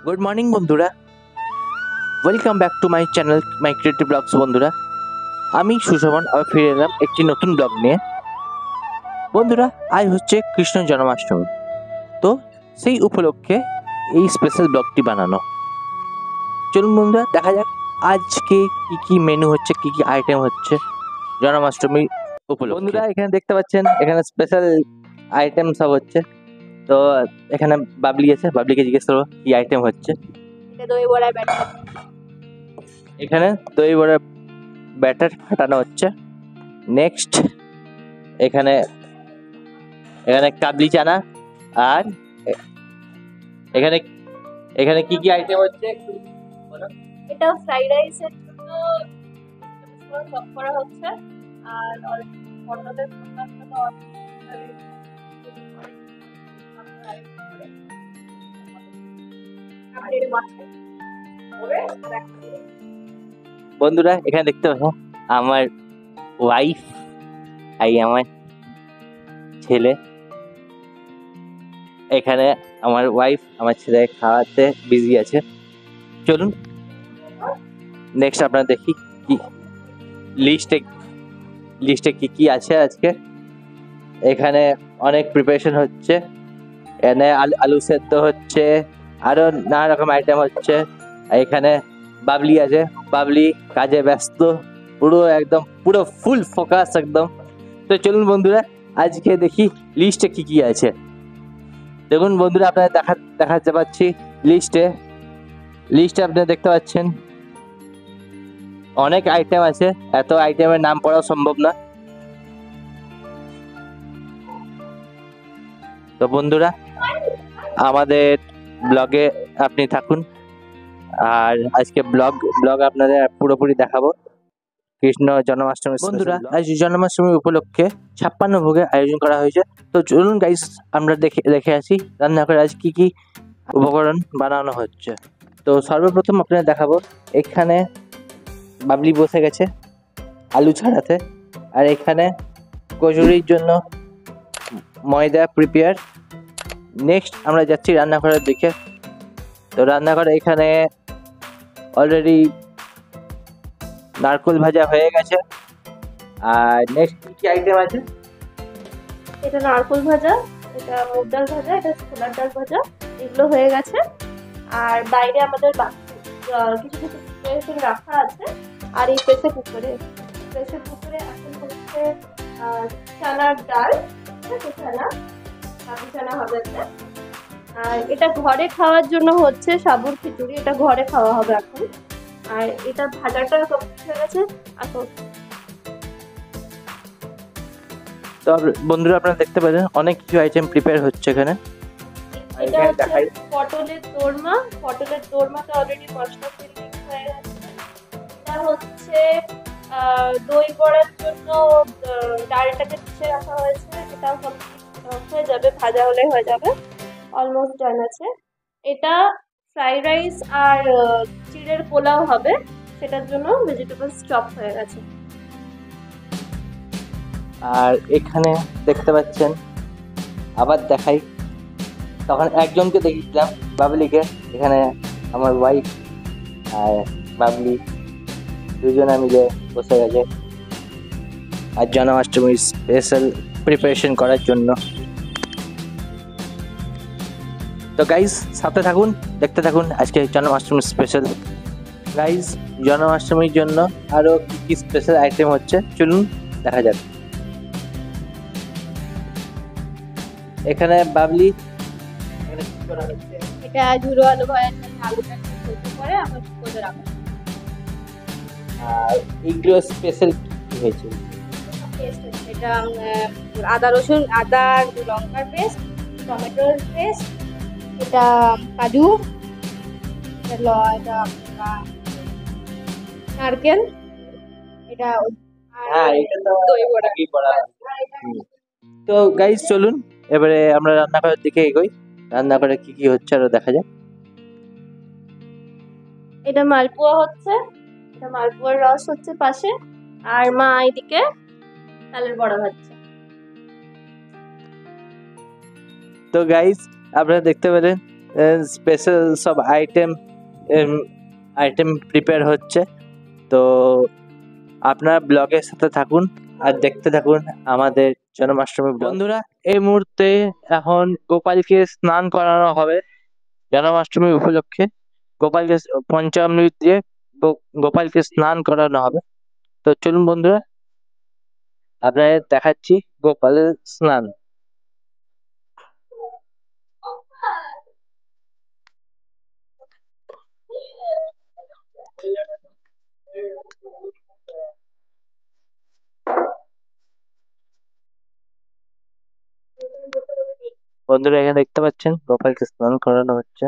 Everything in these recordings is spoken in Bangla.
গুড মর্নিং বন্ধুরা, welcome back to my channel my creative blogs. বন্ধুরা, আমি সুশোভন আবার ফিরে এলাম একটি নতুন ব্লগ নিয়ে। বন্ধুরা, আজ হচ্ছে কৃষ্ণ জন্মাষ্টমী, তো সেই উপলক্ষে এই স্পেশাল ব্লগটি বানানো। চলুন বন্ধুরা, দেখা যাক আজকে কি কি মেনু হচ্ছে, কি কি আইটেম হচ্ছে জন্মাষ্টমী উপলক্ষে। বন্ধুরা, এখানে দেখতে পাচ্ছেন এখানে স্পেশাল আইটেম সব হচ্ছে। তো এখানে বাবলি আছে, বাবলিকে জিজ্ঞেস করবো কি আইটেম হচ্ছে। দই বড়া ব্যাটার, এখানে দই বড়া ব্যাটার ফাটানো হচ্ছে। নেক্সট এখানে এখানে কাবলি চানা, আর এখানে এখানে কি কি আইটেম হচ্ছে একটু বলো। এটা ফ্রাইড রাইসের জন্য সব করা হচ্ছে। আর পটলের বন্ধুরা, এখানে দেখতে পাচ্ছ আমার ওয়াইফ আর আমার ছেলে। এখানে আমার ওয়াইফ আমার ছেলে খাওয়াতে বিজি আছে। চলুন নেক্সট আপনারা দেখি কি লিস্টে কি কি আছে আজকে। এখানে অনেক প্রিপারেশন হচ্ছে, এখানে আলু সেদ্ধ হচ্ছে, আরো নানা রকম আইটেম হচ্ছে। এখানে বাবলি আছে, বাবলি কাজে ব্যস্ত, পুরো ফুল ফোকাস একদম। তো চলুন বন্ধুরা, আজকে দেখি লিস্টে কি কি আছে। দেখুন বন্ধুরা, আপনারা দেখাতে পাচ্ছি লিস্টে আপনারা দেখতে পাচ্ছেন অনেক আইটেম আছে, এত আইটেমের নাম পড়া সম্ভব না। তো বন্ধুরা, আমাদের ব্লগে আপনি থাকুন, আর আজকে ব্লগ আপনাদের পুরোপুরি দেখাবো কৃষ্ণ জন্মাষ্টমী। বন্ধুরা, আজ জন্মাষ্টমী উপলক্ষে 56 ভোগের আয়োজন করা হয়েছে। তো চলুন গাইস, আমরা দেখে আসি রান্না করে আজ কি কি উপকরণ বানানো হচ্ছে। তো সর্বপ্রথম আপনাদের দেখাবো, এখানে বাবলি বসে গেছে আলু ছাড়াতে, আর এখানে কচুরির জন্য ময়দা প্রিপেয়ার। নেক্সট আমরা যাচ্ছি রান্নাঘরের দিকে। তো রান্নাঘরে এখানে অলরেডি নারকোল ভাজা হয়ে গেছে। আর নেক্সট কি আইটেম আছে? এটা নারকোল ভাজা, এটা মুগ ডাল ভাজা, এটা ছোলার ডাল ভাজা, এগুলো হয়ে গেছে। আর বাইরে আমাদের কিছু কিছু প্রিপারেশন রাখা আছে। আর এই প্রেসার কুকারে এখন হচ্ছে চানার ডাল, চানা হবে। আর এটা ঘরে খাওয়ার জন্য হচ্ছে সাবুর খিচুড়ি, এটা ঘরে খাওয়া হবে এখন। আর এটা ভাজাটা কমপ্লিট হয়ে গেছে। তো বন্ধুরা, আপনারা দেখতে পাচ্ছেন অনেক কিছু আইটেম প্রিপেয়ার হচ্ছে এখানে। এটা হচ্ছে পটলের দোরমাটা অলরেডি মশলা ফিলিং হয়ে গেছে। এটা হচ্ছে দই বড়ার জন্য ডালটাকে পিষে রাখা হয়েছে, এটাও হয়ে যাবে, ভাজা হলে হয়ে যাবে, অলমোস্ট ডান আছে। এটা ফ্রাইড রাইস আর চিড়ের পোলাও হবে, সেটার জন্য ভেজিটেবল চপ হয়ে গেছে। আর এখানে দেখতে পাচ্ছেন, আবার দেখাই, তখন একজনকে দেখেছিলাম বাবলিকে, এখানে আমার ওয়াইফ আর বাবলি দুজনে মিলে বসে গেছে আর জন্মাষ্টমীর স্পেশাল প্রিপারেশন করার জন্য। তো গাইজ সাথে থাকুন, দেখতে থাকুন আজকে জন্মাষ্টমীর স্পেশাল। গাইজ, জন্মাষ্টমীর জন্য আরো কি কি স্পেশাল আইটেম হচ্ছে চলুন দেখা যাক। এখানে বাবলি এটা ঝুড়ো আলু ভাজার সাথে আলুটা সেদ্ধ করে আবার করে রাখা। আর এইগুলো স্পেশাল কি হয়েছে? এটা আদা আর লঙ্কার পেস্ট, টমেটোর পেস্ট, এটা কাজু, এটা নারকেল, এটা দই বড়া। তো গাইজ চলুন এবারে আমরা রান্নাঘরের দিকে এগোই, রান্নাঘরে কি কি হচ্ছে আরো দেখা যাক। এটা মালপোয়া হচ্ছে, এটা মালপোয়ার রস হচ্ছে পাশে, আর মা এদিকে তালের বড়া ভাজছে। তো গাইজ আপনারা দেখতে পেলেন স্পেশাল সব আইটেম প্রিপেয়ার হচ্ছে। তো আপনারা ব্লগের সাথে থাকুন আর দেখতে থাকুন আমাদের জন্মাষ্টমী vlog। বন্ধুরা, এই মুহূর্তে এখন গোপালকে স্নান করানো হবে জন্মাষ্টমী উপলক্ষে। গোপালকে পঞ্চামৃত দিয়ে গোপালকে স্নান করানো হবে। তো চলুন বন্ধুরা, আপনাদের দেখাচ্ছি গোপালের স্নান। বন্ধুরা, এখানে দেখতে পাচ্ছেন গোপালকে স্নান করানো হচ্ছে।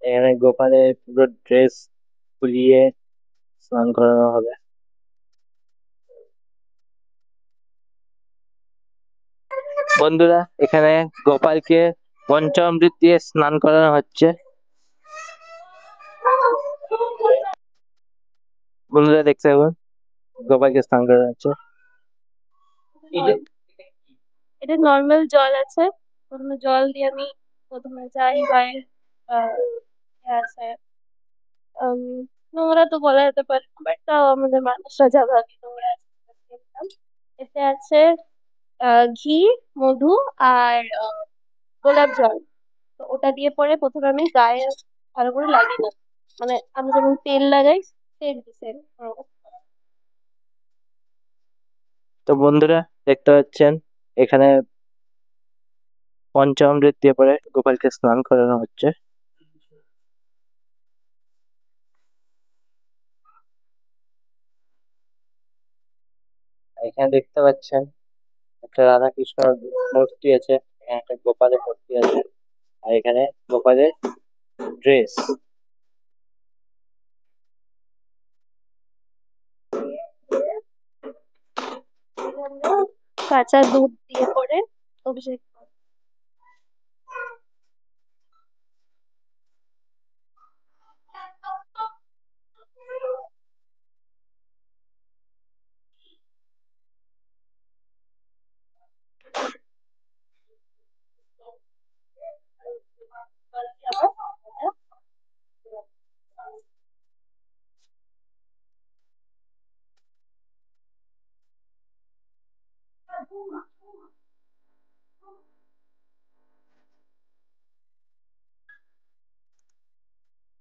এখানে গোপালের পুরো ড্রেস খুলিয়ে স্নান করানো হবে। বন্ধুরা, এখানে গোপালকে পঞ্চামৃত দিয়ে স্নান করানো হচ্ছে। বন্ধুরা দেখতে পাবেন গোপালকে স্নান করানো হচ্ছে। এটা নর্মাল জল আছে, প্রথমে জল দিয়ে আমি প্রথমে যাই গায়ে আছে নোংরা তো বলা যেতে পারে, বাট তাও আমাদের মানুষরা যা ভাবে নোংরা আছে। এতে আছে ঘি, মধু আর গোলাপ জল। তো ওটা দিয়ে পরে প্রথমে আমি গায়ে ভালো করে লাগিয়ে নেবো, মানে আমি যেমন তেল লাগাই সেম টু সেম। তো বন্ধুরা দেখতে পাচ্ছেন এখানে পঞ্চামৃত দিয়ে পরে গোপালকে স্নান করানো হচ্ছে। এখানে দেখতে পাচ্ছেন একটা রাধা কৃষ্ণ মূর্তি আছে, এখানে একটা গোপালের মূর্তি আছে, আর এখানে গোপালের ড্রেস। কাঁচা দুধ দিয়ে পরে অভিষেক করি।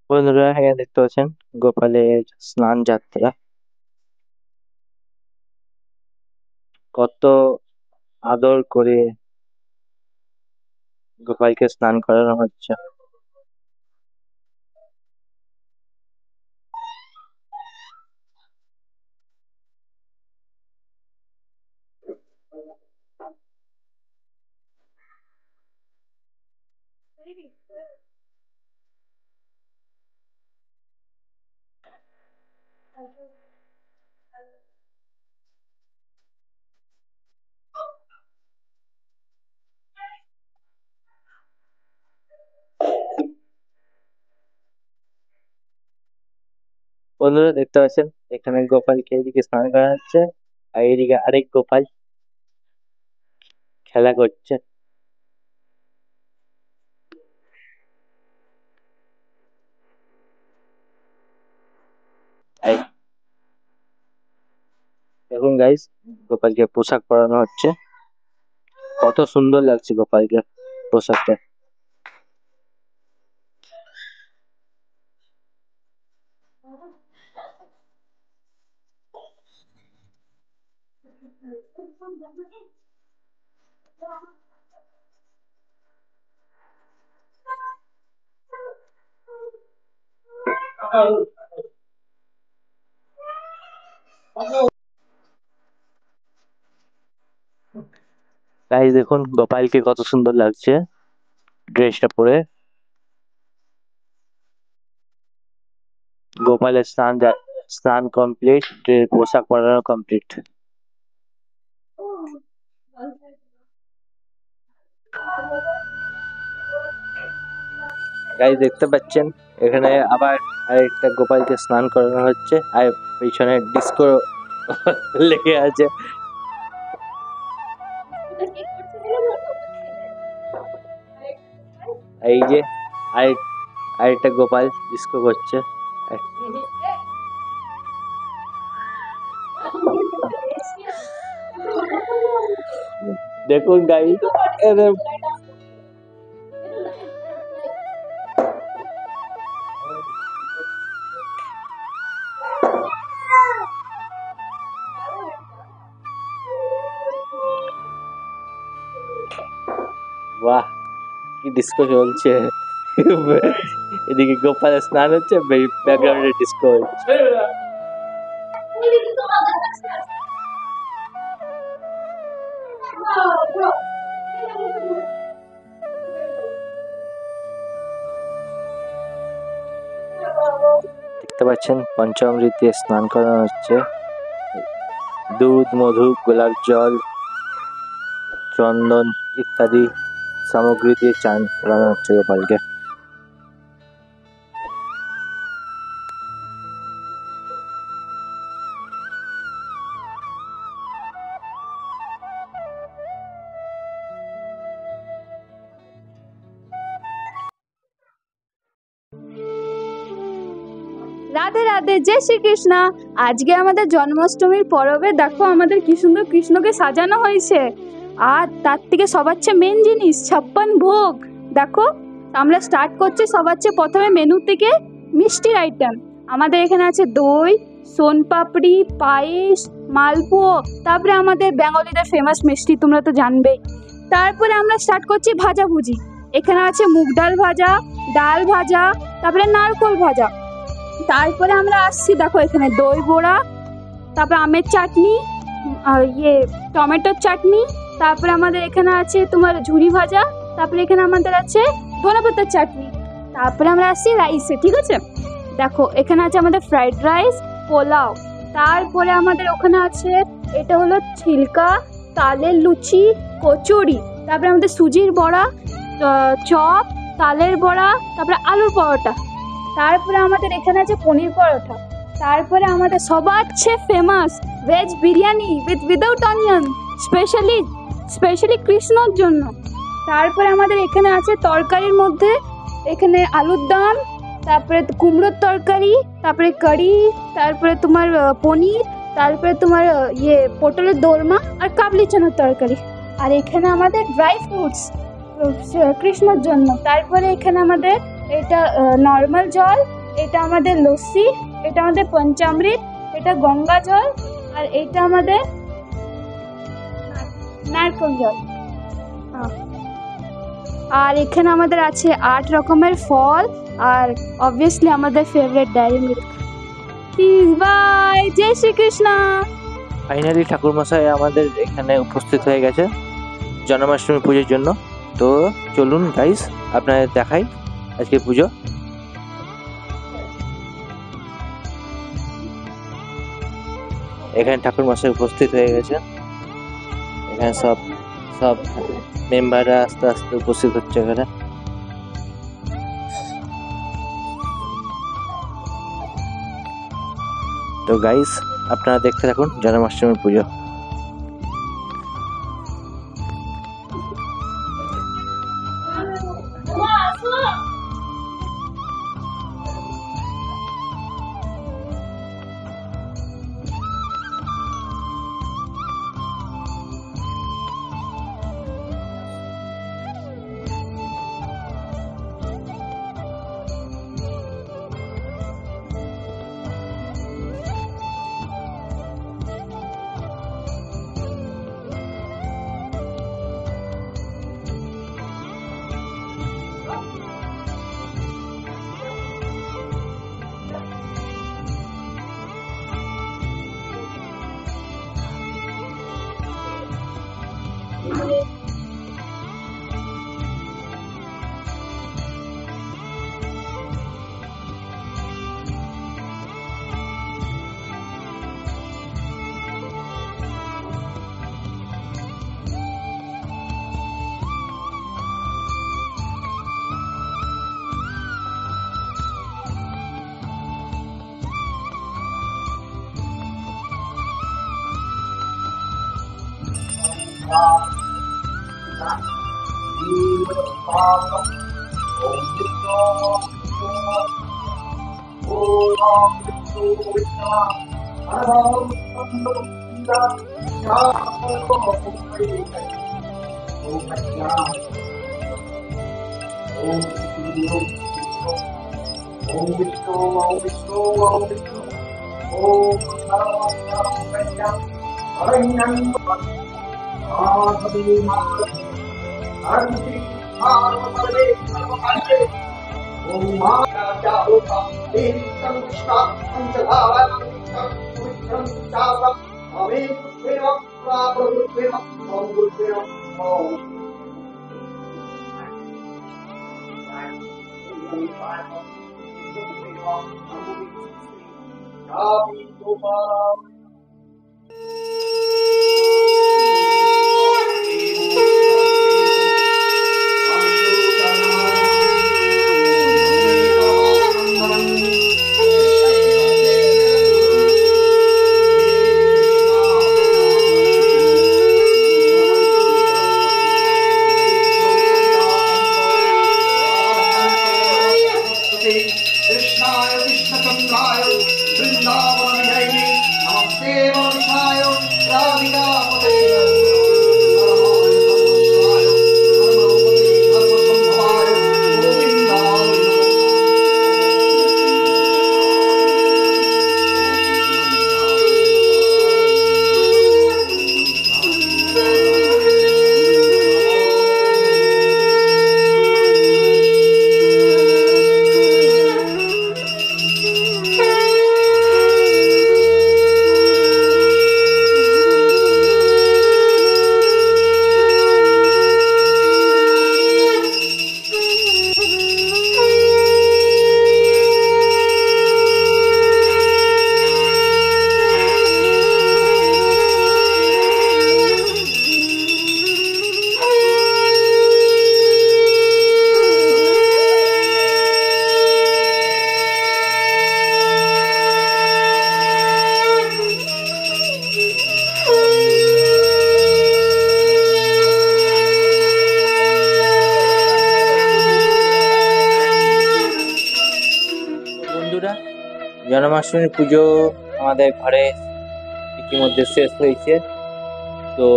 বন্ধুরা এখানে দেখতে পাচ্ছেন গোপালের স্নান যাত্রা, কত আদর করে গোপালকে স্নান করানো হচ্ছে। বন্ধুরা দেখতে পাচ্ছেন এখানে গোপালকে এদিকে স্নান করা হচ্ছে, আর এদিকে আরেক গোপাল খেলা করছে। এই দেখুন গাইস, গোপালকে পোশাক পরানো হচ্ছে, কত সুন্দর লাগছে গোপালকে পোশাকটা। গাইস দেখুন গোপালকে কত সুন্দর লাগছে ড্রেসটা পরে। গোপালের স্নান কমপ্লিট, পোশাক পরানো কমপ্লিট। গাইস দেখতে পাচ্ছেন এখানে আবার আরেকটা গোপালকে স্নান করানো হচ্ছে, আর পিছনে ডিস্কো লেগে আছে। এই যে আরেকটা গোপাল ডিস্কো করছে। দেখুন গাইস, এদের বাহ কি ডিস্কো চলছে। এদিকে গোপালের স্নান হচ্ছে, ব্যাকগ্রাউন্ডে ডিস্কো হচ্ছে। দেখতে পাচ্ছেন পঞ্চামৃত দিয়ে স্নান করানো হচ্ছে। দুধ, মধু, গোলাপ জল, চন্দন ইত্যাদি সামগ্রী দিয়ে চান করানো হচ্ছে গোপালকে। রাধে রাধে, জয় শ্রীকৃষ্ণ। আজকে আমাদের জন্মাষ্টমীর পরবে দেখো আমাদের কি সুন্দর কৃষ্ণকে সাজানো হয়েছে। আর তার থেকে সবার চেয়ে মেন জিনিস 56 ভোগ। দেখো আমরা স্টার্ট করছি সবার চেয়ে প্রথমে মেনু থেকে মিষ্টির আইটেম। আমাদের এখানে আছে দই, সোনপাপড়ি, পায়েস, মালপোয়া, তারপরে আমাদের বেঙ্গলিদের ফেমাস মিষ্টি তোমরা তো জানবেই। তারপরে আমরা স্টার্ট করছি ভাজাভুজি। এখানে আছে মুগ ডাল ভাজা, ডাল ভাজা, তারপরে নারকোল ভাজা। তারপরে আমরা আসছি দেখো এখানে দই বড়া, তারপরে আমের চাটনি, টমেটোর চাটনি, তারপরে আমাদের এখানে আছে তোমার ঝুরি ভাজা, তারপরে এখানে আমাদের আছে ধনেপাতার চাটনি। তারপরে আমরা আসছি রাইসে, ঠিক আছে। দেখো এখানে আছে আমাদের ফ্রাইড রাইস, পোলাও, তারপরে আমাদের ওখানে আছে এটা হলো ছিলকা, তালের লুচি, কচুরি, তারপরে আমাদের সুজির বড়া, চপ, তালের বড়া, তারপরে আলুর পরোটা, তারপরে আমাদের এখানে আছে পনির পরোটা, তারপরে আমাদের সবার চেয়ে famous veg biryani without onion, specially কৃষ্ণর জন্য। তারপরে আমাদের এখানে আছে তরকারির মধ্যে এখানে আলুর দম, তারপরে কুমড়োর তরকারি, তারপরে কারি, তারপরে তোমার পনির, তারপরে তোমার পটলের দোরমা আর কাবলি চানার তরকারি। আর এখানে আমাদের ড্রাই ফ্রুটস কৃষ্ণর জন্য। তারপরে এখানে আমাদের এটা নর্মাল জল, এটা আমাদের লস্যি, এটা আমাদের পঞ্চামৃত, এটা গঙ্গা জল, আর এটা আমাদের নারকেল জল। আর এখানে আমাদের আছে 8 রকমের ফল, আর অবভিয়াসলি আমাদের ফেভারিট ডায়েরি মিল্ক। বাই, জয় শ্রীকৃষ্ণ। ফাইনালি ঠাকুরমশাই আমাদের এখানে উপস্থিত হয়ে গেছে জন্মাষ্টমী পুজোর জন্য। তো চলুন গাইস আপনাদের দেখাই আজকে পুজো। এখানে ঠাকুরমশাই উপস্থিত হয়ে গেছে। এখানে সব মেম্বাররা আস্তে আস্তে উপস্থিত হচ্ছে এখানে। তো গাইস আপনারা দেখতে থাকুন জন্মাষ্টমীর পুজো। বন্ধুরা, জন্মাষ্টমীর পুজো আমাদের ঘরে ইতিমধ্যে শেষ হয়েছে। তো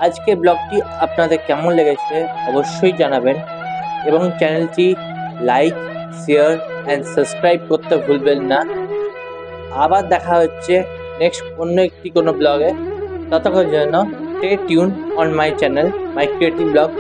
আজকে ব্লগটি আপনাদের কেমন লেগেছে অবশ্যই জানাবেন এবং চ্যানেলটি লাইক, শেয়ার অ্যান্ড সাবস্ক্রাইব করতে ভুলবেন না। আবার দেখা হচ্ছে নেক্সট অন্য একটি কোনো ব্লগে। ততক্ষণ জন্য stay tune on my channel, my creative blog.